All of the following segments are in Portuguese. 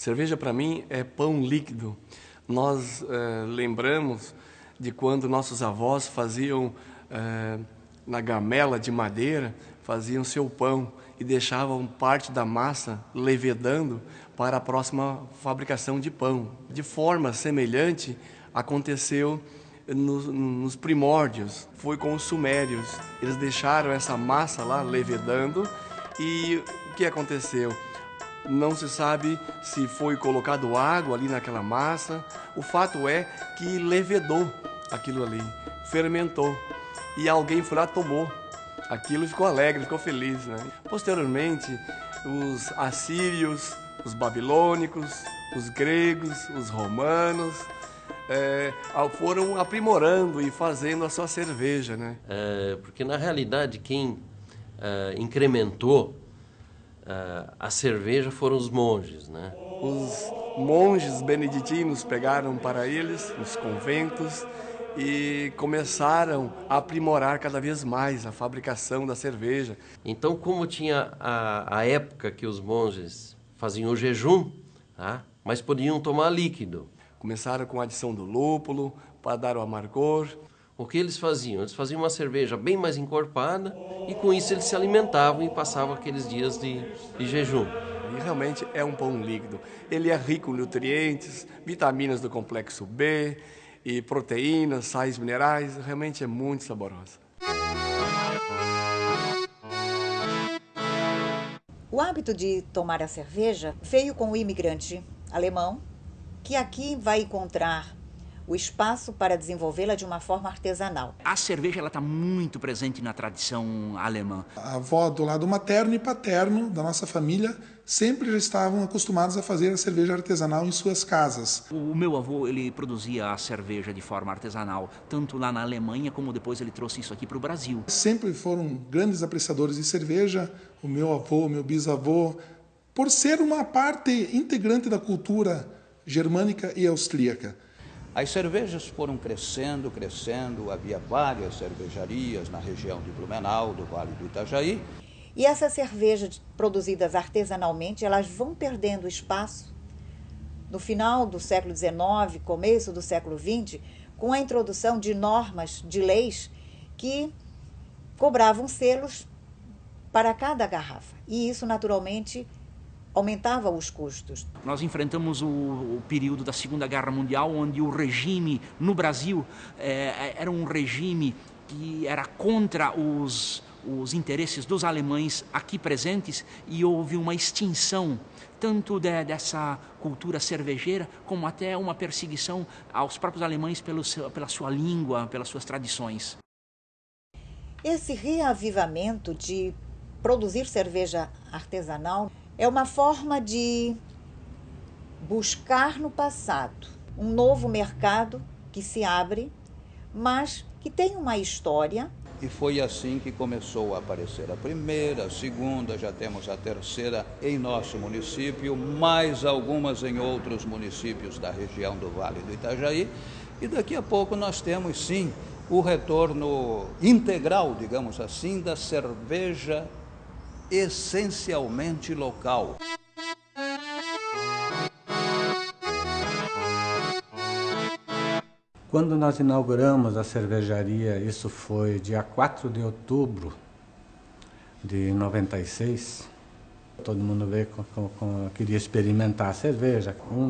Cerveja para mim é pão líquido. Nós lembramos de quando nossos avós faziam na gamela de madeira, faziam seu pão e deixavam parte da massa levedando para a próxima fabricação de pão. De forma semelhante aconteceu nos primórdios, foi com os sumérios. Eles deixaram essa massa lá levedando e o que aconteceu? Não se sabe se foi colocado água ali naquela massa. O fato é que levedou aquilo ali, fermentou. E alguém foi lá e tomou aquilo e ficou alegre, ficou feliz, né? Posteriormente, os assírios, os babilônicos, os gregos, os romanos foram aprimorando e fazendo a sua cerveja, né? Porque na realidade quem incrementou a cerveja foram os monges, né? Os monges beneditinos pegaram para eles os conventos e começaram a aprimorar cada vez mais a fabricação da cerveja. Então, como tinha a época que os monges faziam o jejum, tá? Mas podiam tomar líquido. Começaram com a adição do lúpulo para dar o amargor. O que eles faziam? Eles faziam uma cerveja bem mais encorpada e com isso eles se alimentavam e passavam aqueles dias de jejum. E realmente é um pão líquido. Ele é rico em nutrientes, vitaminas do complexo B e proteínas, sais minerais. Realmente é muito saborosa. O hábito de tomar a cerveja veio com o imigrante alemão, que aqui vai encontrar o espaço para desenvolvê-la de uma forma artesanal. A cerveja está muito presente na tradição alemã. A avó do lado materno e paterno da nossa família sempre já estavam acostumados a fazer a cerveja artesanal em suas casas. O meu avô ele produzia a cerveja de forma artesanal, tanto lá na Alemanha como depois ele trouxe isso aqui para o Brasil. Sempre foram grandes apreciadores de cerveja, o meu avô, o meu bisavô, por ser uma parte integrante da cultura germânica e austríaca. As cervejas foram crescendo, havia várias cervejarias na região de Blumenau, do Vale do Itajaí. E essas cervejas produzidas artesanalmente, elas vão perdendo espaço no final do século XIX, começo do século XX, com a introdução de normas, de leis, que cobravam selos para cada garrafa. E isso, naturalmente, aumentava os custos. Nós enfrentamos o período da Segunda Guerra Mundial, onde o regime no Brasil era um regime que era contra os interesses dos alemães aqui presentes e houve uma extinção tanto dessa cultura cervejeira como até uma perseguição aos próprios alemães pela sua língua, pelas suas tradições. Esse reavivamento de produzir cerveja artesanal é uma forma de buscar no passado um novo mercado que se abre, mas que tem uma história. E foi assim que começou a aparecer a primeira, a segunda, já temos a terceira em nosso município, mais algumas em outros municípios da região do Vale do Itajaí. E daqui a pouco nós temos, sim, o retorno integral, digamos assim, da cerveja essencialmente local. Quando nós inauguramos a cervejaria, isso foi dia 4 de outubro de 96, todo mundo veio queria experimentar a cerveja. Um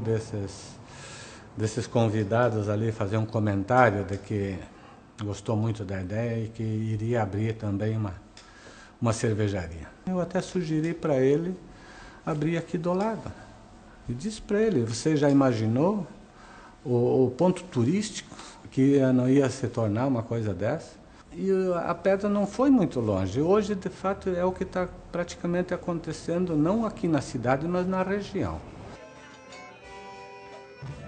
desses convidados ali fazer um comentário de que gostou muito da ideia e que iria abrir também uma cervejaria. Eu até sugeri para ele abrir aqui do lado. E disse para ele, você já imaginou o ponto turístico que não ia se tornar uma coisa dessa? E a pedra não foi muito longe. Hoje, de fato, é o que está praticamente acontecendo, não aqui na cidade, mas na região.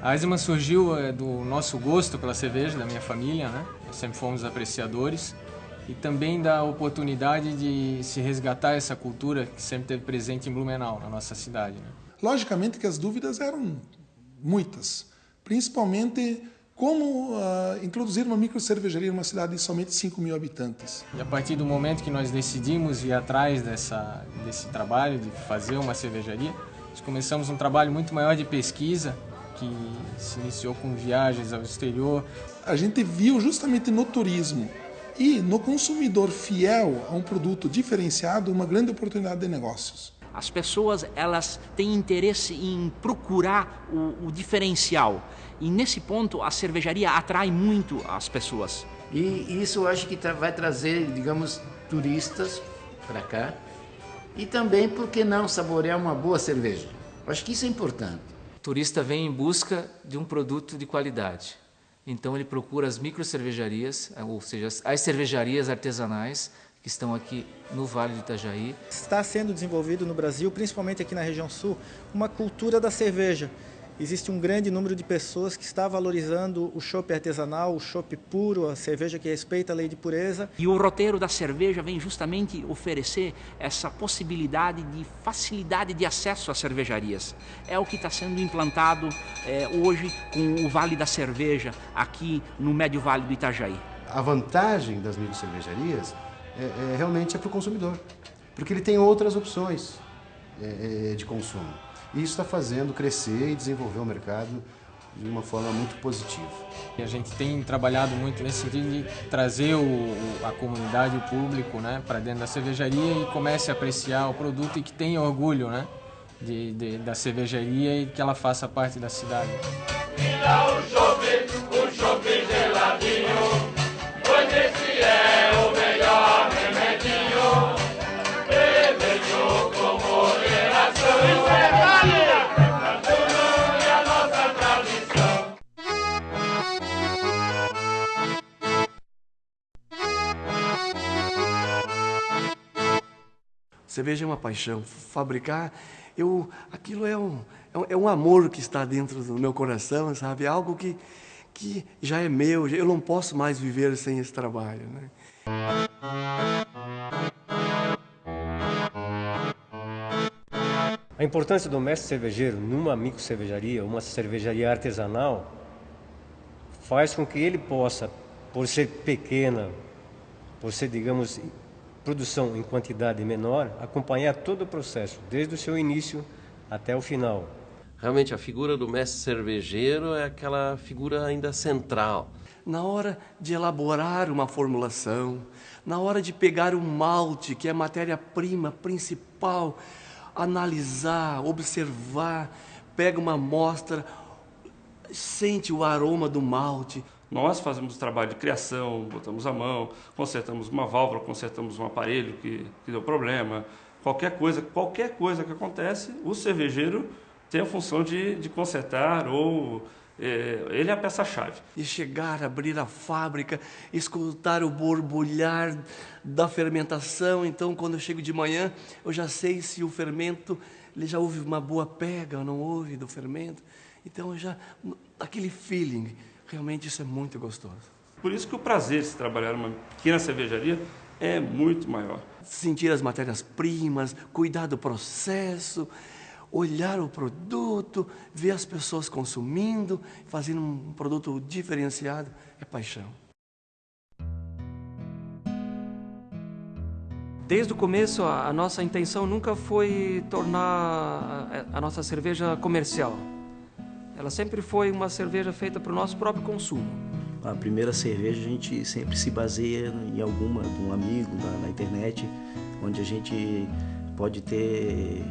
A Eisenbahn surgiu do nosso gosto pela cerveja, da minha família, né? Sempre fomos apreciadores. E também da oportunidade de se resgatar essa cultura que sempre esteve presente em Blumenau, na nossa cidade, né? Logicamente que as dúvidas eram muitas, principalmente como introduzir uma microcervejaria numa cidade de somente 5.000 habitantes. E a partir do momento que nós decidimos ir atrás desse trabalho de fazer uma cervejaria, Nós começamos um trabalho muito maior de pesquisa, que se iniciou com viagens ao exterior. A gente viu justamente no turismo e no consumidor fiel a um produto diferenciado uma grande oportunidade de negócios. As pessoas, elas têm interesse em procurar o diferencial. E nesse ponto a cervejaria atrai muito as pessoas. E isso eu acho que vai trazer, digamos, turistas para cá. E também, por que não, saborear uma boa cerveja? Eu acho que isso é importante. O turista vem em busca de um produto de qualidade. Então ele procura as microcervejarias, ou seja, as cervejarias artesanais que estão aqui no Vale do Itajaí. Está sendo desenvolvido no Brasil, principalmente aqui na região sul, uma cultura da cerveja. Existe um grande número de pessoas que está valorizando o chopp artesanal, o chopp puro, a cerveja que respeita a lei de pureza. E o roteiro da cerveja vem justamente oferecer essa possibilidade de facilidade de acesso às cervejarias. É o que está sendo implantado hoje com o Vale da Cerveja, aqui no Médio Vale do Itajaí. A vantagem das microcervejarias realmente é para o consumidor, porque ele tem outras opções de consumo. E isso está fazendo crescer e desenvolver o mercado de uma forma muito positiva. A gente tem trabalhado muito nesse sentido de trazer a comunidade, o público, né, para dentro da cervejaria e comece a apreciar o produto e que tenha orgulho, né, da cervejaria e que ela faça parte da cidade. O chopp geladinho, pois esse é o melhor remedinho. Remédio com moderação. Cerveja é uma paixão. Fabricar, aquilo é um amor que está dentro do meu coração, sabe? É algo que já é meu, eu não posso mais viver sem esse trabalho, né? A importância do mestre cervejeiro numa microcervejaria, uma cervejaria artesanal, faz com que ele possa, por ser pequena, por ser, digamos, produção em quantidade menor, acompanhar todo o processo, desde o seu início até o final. Realmente a figura do mestre cervejeiro é aquela figura ainda central. Na hora de elaborar uma formulação, na hora de pegar um malte, que é a matéria-prima principal, analisar, observar, pega uma amostra, sente o aroma do malte. Nós fazemos o trabalho de criação, botamos a mão, consertamos uma válvula, consertamos um aparelho que deu problema. Qualquer coisa que acontece, o cervejeiro tem a função de consertar ou ele é a peça-chave. E chegar, abrir a fábrica, escutar o borbulhar da fermentação. Então, quando eu chego de manhã, eu já sei se o fermento, ele já houve uma boa pega ou não houve do fermento. Então, aquele feeling, realmente isso é muito gostoso. Por isso que o prazer de se trabalhar numa pequena cervejaria é muito maior. Sentir as matérias-primas, cuidar do processo, olhar o produto, ver as pessoas consumindo, fazendo um produto diferenciado, é paixão. Desde o começo, a nossa intenção nunca foi tornar a nossa cerveja comercial. Ela sempre foi uma cerveja feita para o nosso próprio consumo. A primeira cerveja a gente sempre se baseia em alguma, de um amigo na internet, onde a gente pode ter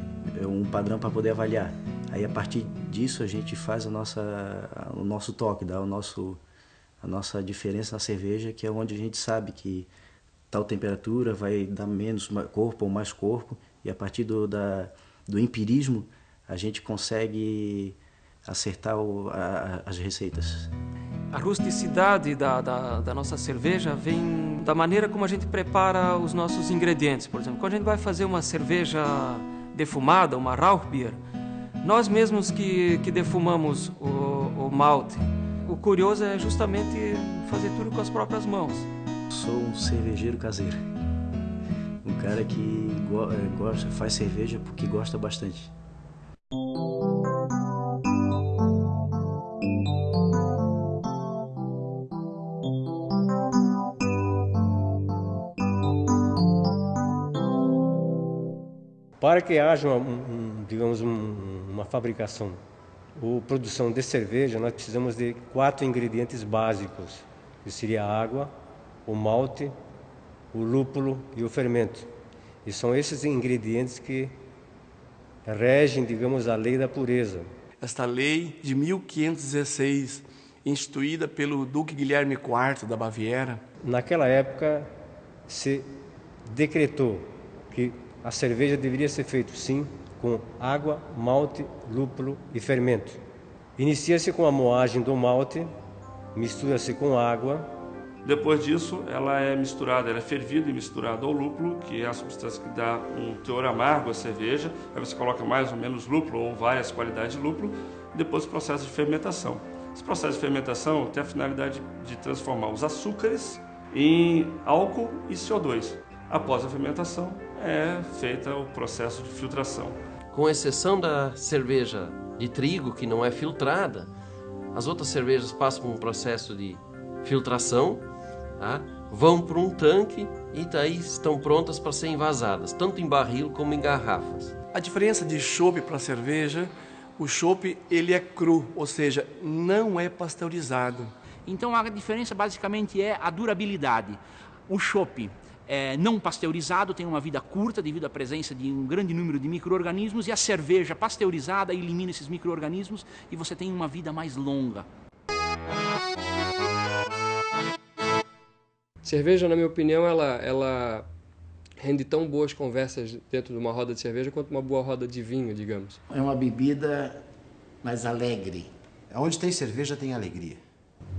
um padrão para poder avaliar. Aí a partir disso a gente faz o nosso toque, dá a nossa diferença na cerveja, que é onde a gente sabe que tal temperatura vai dar menos corpo ou mais corpo, e a partir do empirismo a gente consegue acertar as receitas. A rusticidade da nossa cerveja vem da maneira como a gente prepara os nossos ingredientes. Por exemplo, quando a gente vai fazer uma cerveja defumada, uma Rauchbier, nós mesmos que defumamos o malte. O curioso é justamente fazer tudo com as próprias mãos. Sou um cervejeiro caseiro, um cara que faz cerveja porque gosta bastante. Para que haja um digamos, uma fabricação ou produção de cerveja, nós precisamos de 4 ingredientes básicos, que seria a água, o malte, o lúpulo e o fermento. E são esses ingredientes que regem, digamos, a lei da pureza. Esta lei de 1516, instituída pelo Duque Guilherme IV da Baviera. Naquela época se decretou que a cerveja deveria ser feita, sim, com água, malte, lúpulo e fermento. Inicia-se com a moagem do malte, mistura-se com água. Depois disso, ela é misturada, ela é fervida e misturada ao lúpulo, que é a substância que dá um teor amargo à cerveja. Aí você coloca mais ou menos lúpulo ou várias qualidades de lúpulo. Depois o processo de fermentação. Esse processo de fermentação tem a finalidade de transformar os açúcares em álcool e CO2. Após a fermentação, é feito o processo de filtração. Com exceção da cerveja de trigo, que não é filtrada, as outras cervejas passam por um processo de filtração, tá? Vão para um tanque e daí estão prontas para serem envasadas, tanto em barril como em garrafas. A diferença de chopp para cerveja, o chopp ele é cru, ou seja, não é pasteurizado. Então a diferença basicamente é a durabilidade. O chopp não pasteurizado tem uma vida curta devido à presença de um grande número de micro-organismos, e a cerveja pasteurizada elimina esses micro-organismos e você tem uma vida mais longa. Cerveja, na minha opinião, ela rende tão boas conversas dentro de uma roda de cerveja quanto uma boa roda de vinho, digamos. É uma bebida mais alegre. Onde tem cerveja tem alegria.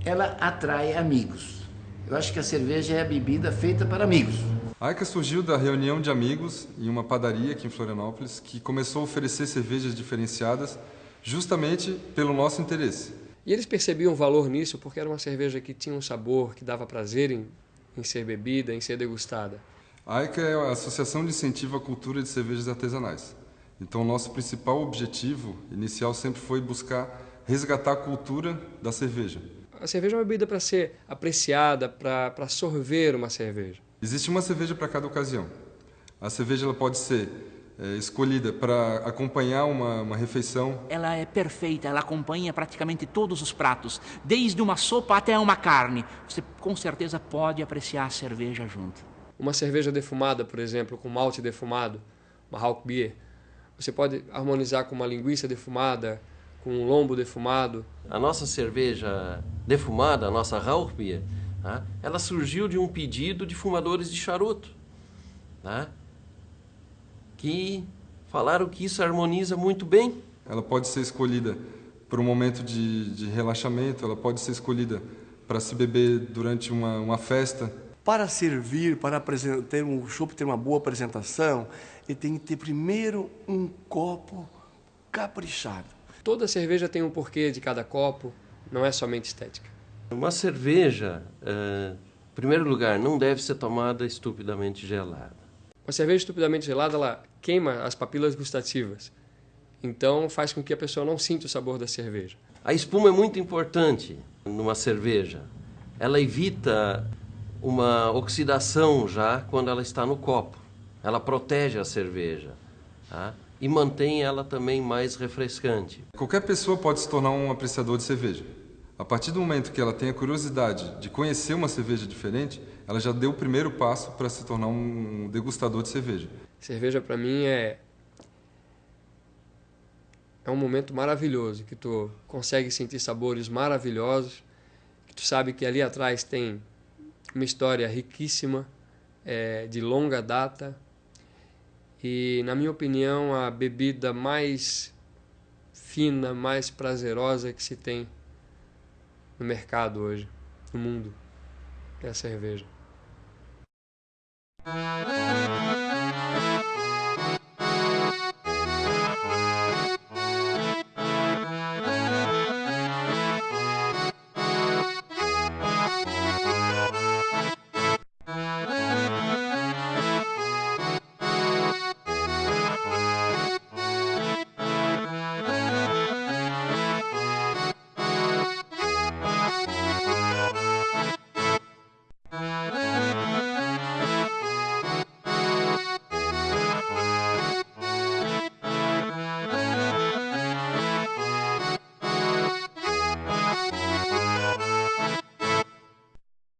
Ela atrai amigos. Eu acho que a cerveja é a bebida feita para amigos. A Aica surgiu da reunião de amigos em uma padaria aqui em Florianópolis, que começou a oferecer cervejas diferenciadas justamente pelo nosso interesse. E eles percebiam valor nisso porque era uma cerveja que tinha um sabor, que dava prazer em ser bebida, em ser degustada. A Aica é a Associação de Incentivo à Cultura de Cervejas Artesanais. Então, o nosso principal objetivo inicial sempre foi buscar resgatar a cultura da cerveja. A cerveja é uma bebida para ser apreciada, para sorver uma cerveja. Existe uma cerveja para cada ocasião. A cerveja ela pode ser escolhida para acompanhar uma refeição. Ela é perfeita, ela acompanha praticamente todos os pratos, desde uma sopa até uma carne. Você com certeza pode apreciar a cerveja junto. Uma cerveja defumada, por exemplo, com malte defumado, uma Rauch Beer, você pode harmonizar com uma linguiça defumada, com um lombo defumado. A nossa cerveja defumada, a nossa Rauch Beer, tá? Ela surgiu de um pedido de fumadores de charuto, tá? Que falaram que isso harmoniza muito bem. Ela pode ser escolhida por um momento de relaxamento, ela pode ser escolhida para se beber durante uma festa. Para servir, para ter um chopp ter uma boa apresentação, ele tem que ter primeiro um copo caprichado. Toda cerveja tem um porquê de cada copo, não é somente estética. Uma cerveja, em primeiro lugar, não deve ser tomada estupidamente gelada. Uma cerveja estupidamente gelada, ela queima as papilas gustativas. Então faz com que a pessoa não sinta o sabor da cerveja. A espuma é muito importante numa cerveja. Ela evita uma oxidação já quando ela está no copo. Ela protege a cerveja, tá? E mantém ela também mais refrescante. Qualquer pessoa pode se tornar um apreciador de cerveja. A partir do momento que ela tem a curiosidade de conhecer uma cerveja diferente, ela já deu o primeiro passo para se tornar um degustador de cerveja. Cerveja, para mim, é um momento maravilhoso, que tu consegue sentir sabores maravilhosos, que tu sabe que ali atrás tem uma história riquíssima, de longa data, e, na minha opinião, a bebida mais fina, mais prazerosa que se tem no mercado hoje, no mundo, é a cerveja.